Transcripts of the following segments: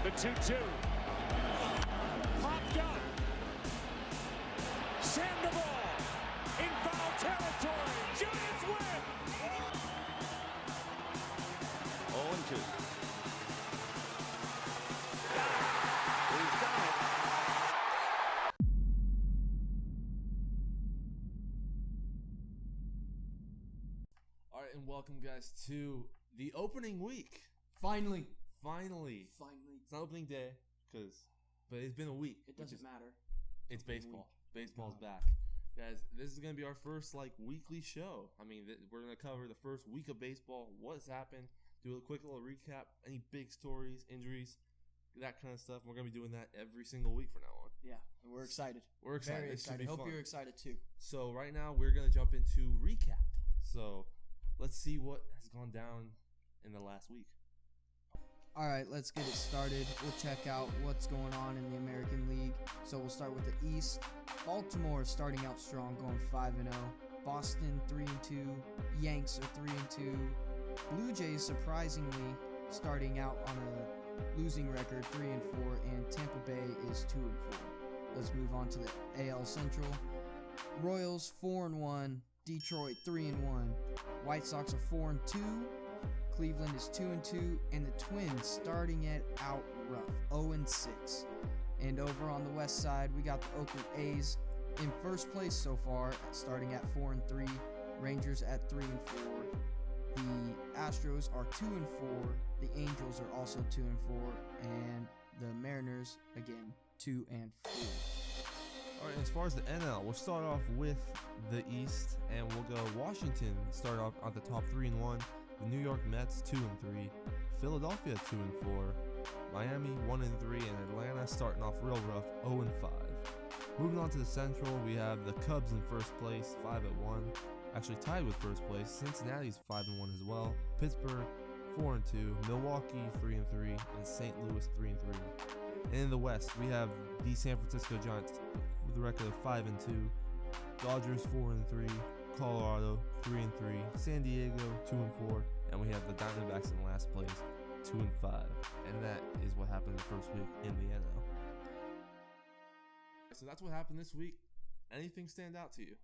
The 2-2. Popped up. Sandoval in foul territory. Giants win. 0-2. He's done it. All right, and welcome, guys, to the opening week. Finally. It's not opening day, but it's been a week. It doesn't matter. It's baseball. Baseball's back. Guys, this is going to be our first, weekly show. I mean, we're going to cover the first week of baseball, what's happened, do a quick little recap, any big stories, injuries, that kind of stuff. We're going to be doing that every single week from now on. Yeah, and we're excited. We're excited. Very This should excited. be Hope fun. you're excited too. So right now, we're going to jump into recap. So let's see what has gone down in the last week. All right, let's get it started. We'll check out what's going on in the American League. So we'll start with the East. Baltimore is starting out strong, going 5-0. Boston 3-2. Yanks are 3-2. Blue Jays surprisingly starting out on a losing record, 3-4, and Tampa Bay is 2-4. Let's move on to the AL Central. Royals 4-1. Detroit 3-1. White Sox are 4-2. Cleveland is 2-2, and the Twins starting it out rough, 0-6. And over on the west side, we got the Oakland A's in first place so far, starting at 4-3. Rangers at 3-4. The Astros are 2-4. The Angels are also 2-4, and the Mariners again 2-4. All right, as far as the NL, we'll start off with the East, and we'll go Washington start off at the top 3-1. The New York Mets 2-3, Philadelphia 2-4, Miami 1-3, and Atlanta starting off real rough 0-5. Moving on to the Central, we have the Cubs in first place 5-1, actually tied with first place. Cincinnati's 5-1 as well. Pittsburgh 4-2, Milwaukee 3-3, and St. Louis 3-3. And in the West, we have the San Francisco Giants with a record of 5-2, Dodgers 4-3. Colorado 3-3, San Diego 2-4, and we have the Diamondbacks in last place 2-5, and that is what happened the first week in the NL. So that's what happened this week. Anything stand out to you?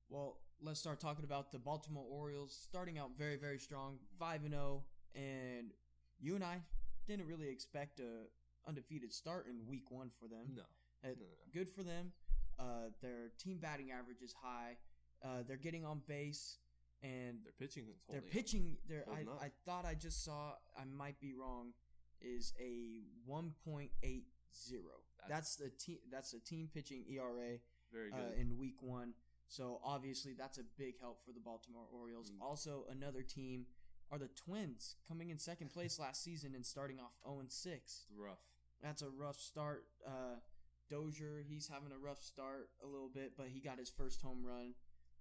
Well, let's start talking about the Baltimore Orioles starting out very, very strong, 5-0, and you and I didn't really expect a undefeated start in week 1 for them. No. Good for them. Their team batting average is high. They're getting on base, and Their pitching is they're holding pitching. Holding up. I thought I just saw. I might be wrong. Is a 1.80. That's the team. That's the team pitching ERA. Very good. In week 1. So obviously that's a big help for the Baltimore Orioles. Also, another team are the Twins, coming in second place last season and starting off 0-6. It's rough. That's a rough start. Dozier, he's having a rough start a little bit, but he got his first home run.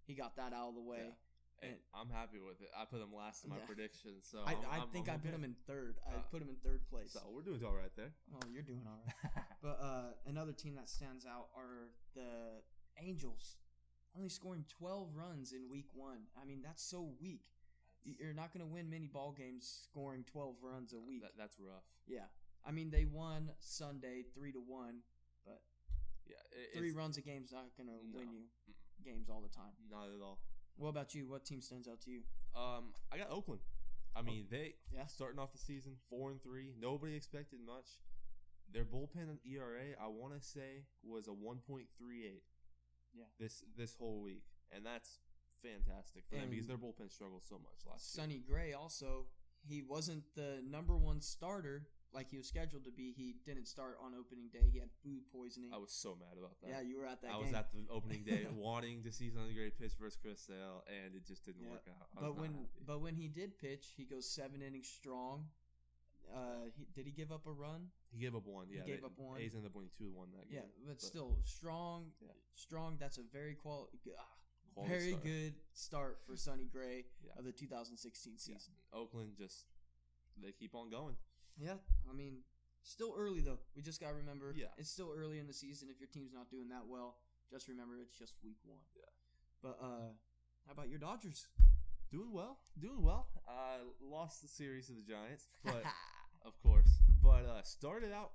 He got that out of the way. Yeah. And I'm happy with it. I put him last in my predictions. So I think I put him in third. I put him in third place. So we're doing all right there. Oh, you're doing all right. But another team that stands out are the Angels, only scoring 12 runs in week 1. I mean, that's so weak. You're not going to win many ball games scoring 12 runs a week. That's rough. Yeah. I mean, they won Sunday 3-1, but yeah, 3 runs a game's not going to win you games all the time. Not at all. What about you? What team stands out to you? I got Oakland. I mean, they starting off the season 4-3. Nobody expected much. Their bullpen ERA, I want to say, was a 1.38. Yeah. This whole week, and that's fantastic for them because their bullpen struggled so much last year. Sonny Gray also, he wasn't the number 1 starter like he was scheduled to be. He didn't start on opening day. He had food poisoning. I was so mad about that. Yeah, you were at that game. I was at the opening day wanting to see Sonny Gray pitch versus Chris Sale, and it just didn't work out. But when he did pitch, he goes 7 innings strong. Did he give up a run? He gave up 1. Yeah, he gave up 1. A's ended up winning 2-1 that game. Yeah, but still strong. Yeah. Strong. That's a very very good start for Sonny Gray of the 2016 season. Yeah. Oakland they keep on going. Yeah, I mean, still early though. We just gotta remember, it's still early in the season. If your team's not doing that well, just remember it's just week 1. Yeah. But how about your Dodgers? Doing well. Lost the series to the Giants, but of course. But started out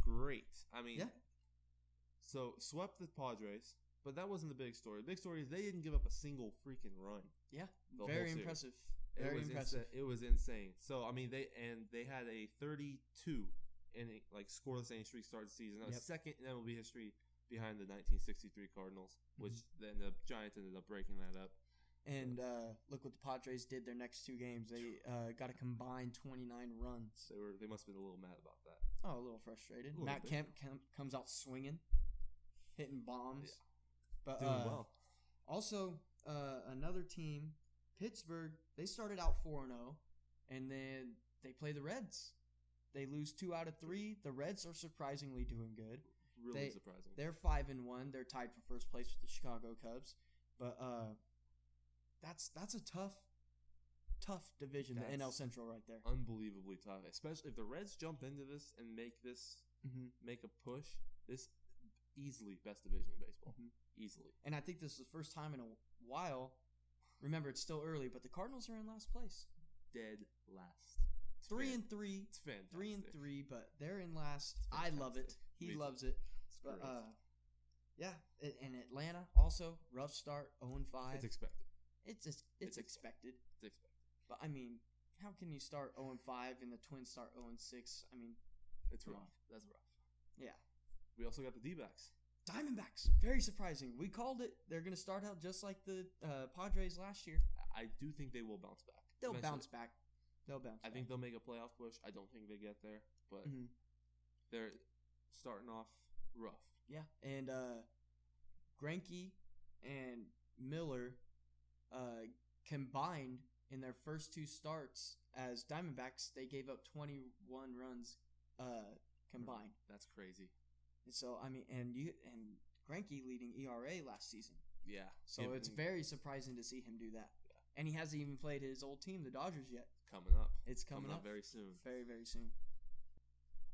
great. I mean, Yeah. So swept the Padres, but that wasn't the big story. The big story is they didn't give up a single freaking run. Yeah. the whole Very series. impressive. It Very was impressive. It was insane. So I mean, they had a 32 inning scoreless inning streak start the season. That was Yep. second in MLB history behind the 1963 Cardinals, which then the Giants ended up breaking that up. And look what the Padres did their next 2 games. They got a combined 29 runs. They must have been a little mad about that. Oh, a little frustrated. little Matt bit. Kemp comes out swinging, hitting bombs. Yeah. But Doing well. Also, another team, Pittsburgh, they started out 4-0, and then they play the Reds. They lose 2 out of 3. The Reds are surprisingly doing good. Really surprising. They're 5-1. They're tied for first place with the Chicago Cubs. But that's a tough division, the NL That's Central right there. Unbelievably tough, especially if the Reds jump into this and make a push. This easily best division in baseball, easily. And I think this is the first time in a while. Remember, it's still early, but the Cardinals are in last place. Dead last. 3-3. It's fantastic. 3-3, but they're in last. It's I love it. fantastic. He Me too. loves it. It's But great. yeah, and Atlanta also rough start, 0-5. It's expected. It's It's expected. It's expected. But I mean, how can you start 0-5 and the Twins start 0-6? I mean, It's Come rough. on. That's rough. yeah. We also got the D-backs. Diamondbacks, very surprising. We called it. They're going to start out just like the Padres last year. I do think they will bounce back. They'll Eventually. bounce back. I think they'll make a playoff push. I don't think they get there, but Mhm. they're starting off rough. Yeah, and Greinke and Miller combined in their first 2 starts as Diamondbacks, they gave up 21 runs combined. That's crazy. And so I mean, and Greinke leading ERA last season. Yeah. So it's very surprising to see him do that. Yeah. And he hasn't even played his old team, the Dodgers, yet. coming up. It's coming up very soon. very, very soon.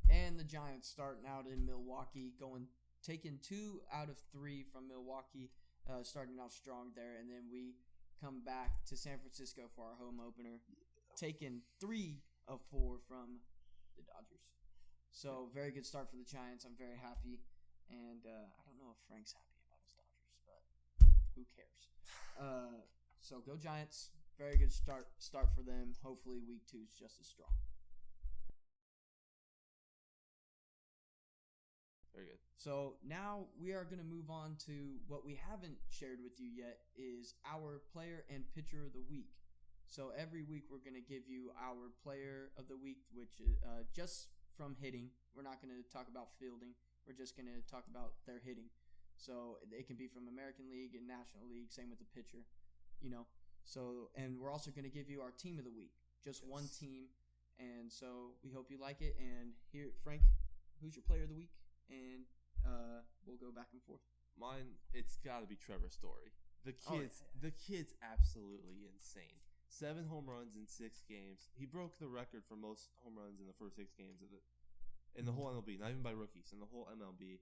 And the Giants starting out in Milwaukee, taking 2 out of 3 from Milwaukee, starting out strong there, and then we come back to San Francisco for our home opener, taking 3 of 4 from the Dodgers. So very good start for the Giants. I'm very happy, and I don't know if Frank's happy about his Dodgers, but who cares? So go Giants. Very good start for them. Hopefully week 2 is just as strong. Very good. So now we are going to move on to what we haven't shared with you yet is our player and pitcher of the week. So every week we're going to give you our player of the week, which is just from hitting. We're not going to talk about fielding. We're just going to talk about their hitting. So it can be from American League and National League. Same with the pitcher, So, and we're also going to give you our team of the week, just one team. And so we hope you like it. And here, Frank, who's your player of the week? And we'll go back and forth. Mine, it's got to be Trevor Story. The Oh, kid's absolutely insane. 7 home runs in 6 games. He broke the record for most home runs in the first 6 games in the whole MLB, not even by rookies, in the whole MLB.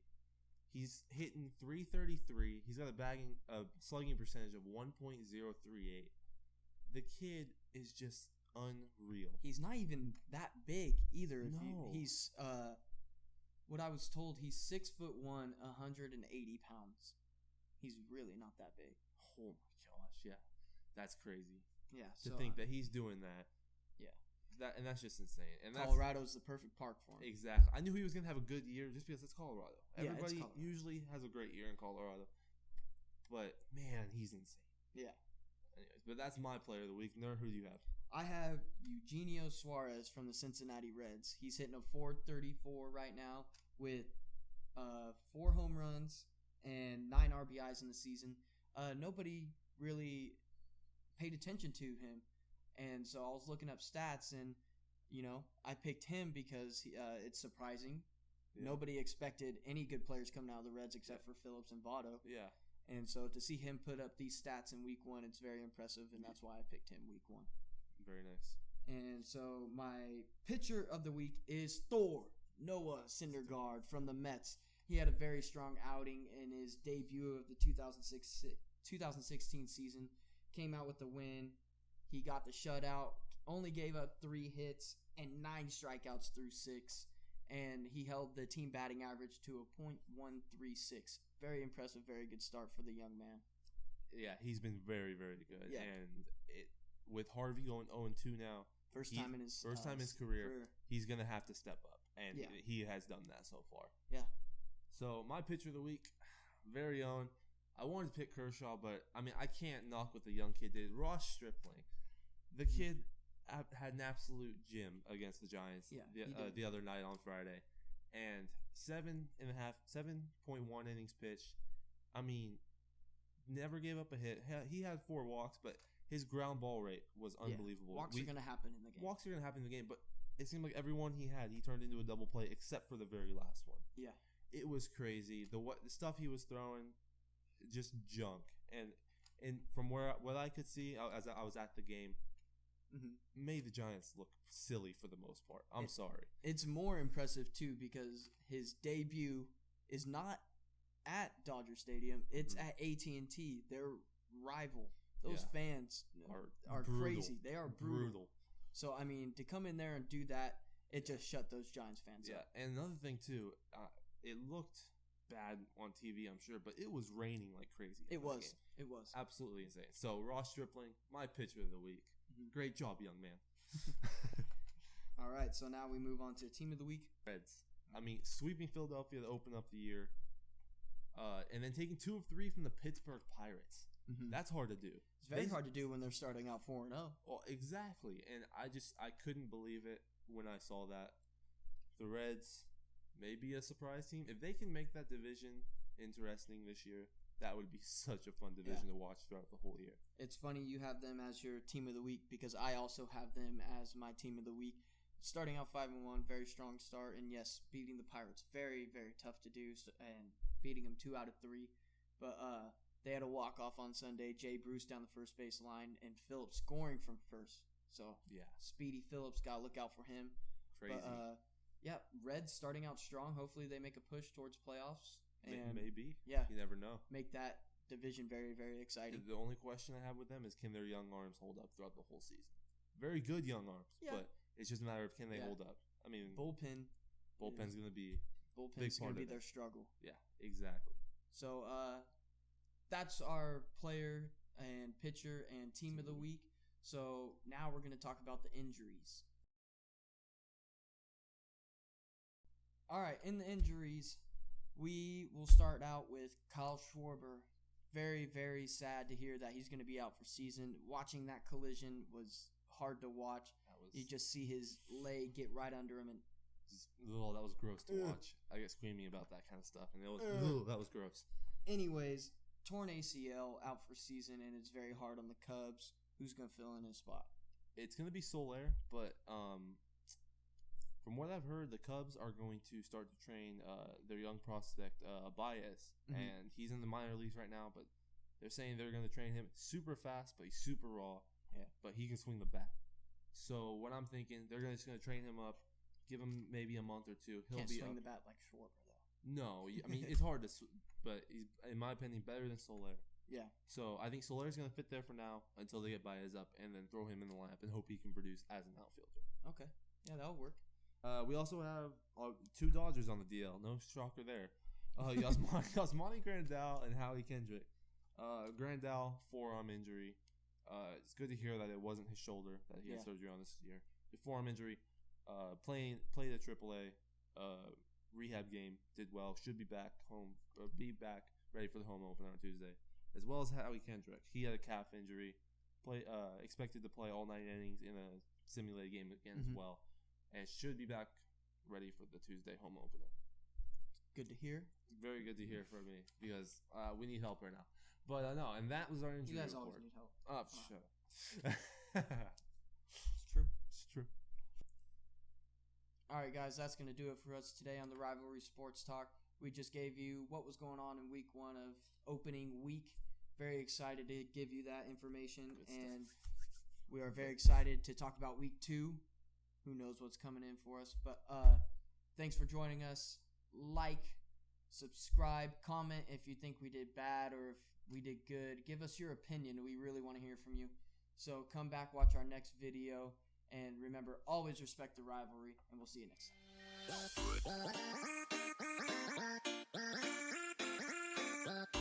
He's hitting .333. He's got a slugging percentage of 1.038. The kid is just unreal. He's not even that big either. No. He's what I was told, he's 6'1", 180 pounds. He's really not that big. Oh my gosh, yeah, that's crazy. Yeah, To think that he's doing that. Yeah. That's just insane. And that's Colorado's the perfect park for him. exactly. I knew he was gonna have a good year just because it's Colorado. Yeah, it's Everybody Colorado. usually has a great year in Colorado, but man, he's insane. Yeah. Anyways, but that's my player of the week. Nerd, who do you have? I have Eugenio Suarez from the Cincinnati Reds. He's hitting a .434 right now with 4 home runs and 9 RBIs in the season. Nobody really paid attention to him, and so I was looking up stats, and I picked him because it's surprising. Yeah. Nobody expected any good players coming out of the Reds except for Phillips and Votto. Yeah, And so to see him put up these stats in week 1, it's very impressive, and that's why I picked him week 1. very nice. And so my pitcher of the week is Noah Syndergaard from the Mets. He had a very strong outing in his debut of the 2016 season. Came out with the win. He got the shutout only gave up 3 hits and 9 strikeouts through 6, and he held the team batting average to a .136. Very impressive, very good start for the young man. Yeah, he's been very, very good. Yeah. And with Harvey going 0-2 now, First time in his career, he's going to have to step up. And Yeah. he has done that so far. Yeah. So, my pitcher of the week, very own. I wanted to pick Kershaw, but, I mean, I can't knock what the young kid did. Ross Stripling. The kid had an absolute gem against the Giants the other night on Friday. And 7.1 innings pitched. I mean, never gave up a hit. He had 4 walks, but his ground ball rate was unbelievable. Walks are going to happen in the game. Walks are going to happen in the game, but it seemed like every one he had, he turned into a double play except for the very last one. Yeah. It was crazy. The stuff he was throwing, just junk. And from what I could see as I was at the game, made the Giants look silly for the most part. I'm sorry. It's more impressive too because his debut is not at Dodger Stadium. It's at AT&T, their rival. Those fans are crazy. They are brutal. So, I mean, to come in there and do that, it just shut those Giants fans up. Yeah, and another thing, too, it looked bad on TV, I'm sure, but it was raining like crazy. It was. It was. Absolutely insane. So, Ross Stripling, my pitcher of the week. Great job, young man. All right, so now we move on to Team of the Week. Reds. I mean, sweeping Philadelphia to open up the year, and then taking 2 of 3 from the Pittsburgh Pirates. That's hard to do. It's very hard to do when they're starting out 4-0. Well, exactly, and I couldn't believe it when I saw that. The Reds may be a surprise team. If they can make that division interesting this year, that would be such a fun division to watch throughout the whole year. It's funny you have them as your Team of the Week because I also have them as my Team of the Week. Starting out 5-1, very strong start, and yes, beating the Pirates, very, very tough to do, and beating them 2 out of 3. But they had a walk-off on Sunday, Jay Bruce down the first base line, and Phillips scoring from first. So, Speedy Phillips, got to look out for him. Crazy. But, Reds starting out strong. Hopefully they make a push towards playoffs. And maybe. Yeah. You never know. Make that division very, very exciting. The only question I have with them is can their young arms hold up throughout the whole season? Very good young arms, but it's just a matter of can they hold up. I mean, bullpen's going to be their struggle. Yeah, exactly. So that's our player and pitcher and team of the week. So now we're going to talk about the injuries. All right, in the injuries, we will start out with Kyle Schwarber. Very, very sad to hear that he's going to be out for season. Watching that collision was hard to watch. You just see his leg get right under him, and that was gross to watch. I get screaming about that kind of stuff, and that was gross. Anyways, torn ACL, out for season, and it's very hard on the Cubs. Who's going to fill in his spot? It's going to be Soler, but from what I've heard, the Cubs are going to start to train their young prospect, Baez, and he's in the minor leagues right now, but they're saying they're going to train him super fast, but he's super raw, but he can swing the bat. So what I'm thinking, they're just going to train him up, give him maybe a month or 2. Can't swing the bat like Schwarber, though. No, I mean, it's hard to but he's, in my opinion, better than Soler. Yeah. So I think Soler's going to fit there for now until they get Baez up and then throw him in the lineup and hope he can produce as an outfielder. Okay. Yeah, that'll work. We also have 2 Dodgers on the DL. No shocker there. Yasmani Grandal and Howie Kendrick. Grandal, forearm injury. It's good to hear that it wasn't his shoulder that he had surgery on this year. The forearm injury. Played at AAA. Rehab game. Did well. Should be back home. Be back ready for the home opener on Tuesday. As well as Howie Kendrick. He had a calf injury. Expected to play all 9 innings in a simulated game again as well. And should be back ready for the Tuesday home opener. Good to hear. Very good to hear from me because we need help right now. But no, and that was our injury report. You guys report. always need help. Oh, shut up. It's true. It's true. All right, guys, that's going to do it for us today on the Rivalry Sports Talk. We just gave you what was going on in week 1 of opening week. Very excited to give you that information. And we are very excited to talk about week 2. Who knows what's coming in for us. But thanks for joining us. Like, subscribe, comment if you think we did bad or if we did good. Give us your opinion. We really want to hear from you. So come back, watch our next video. And remember, always respect the rivalry, and we'll see you next time.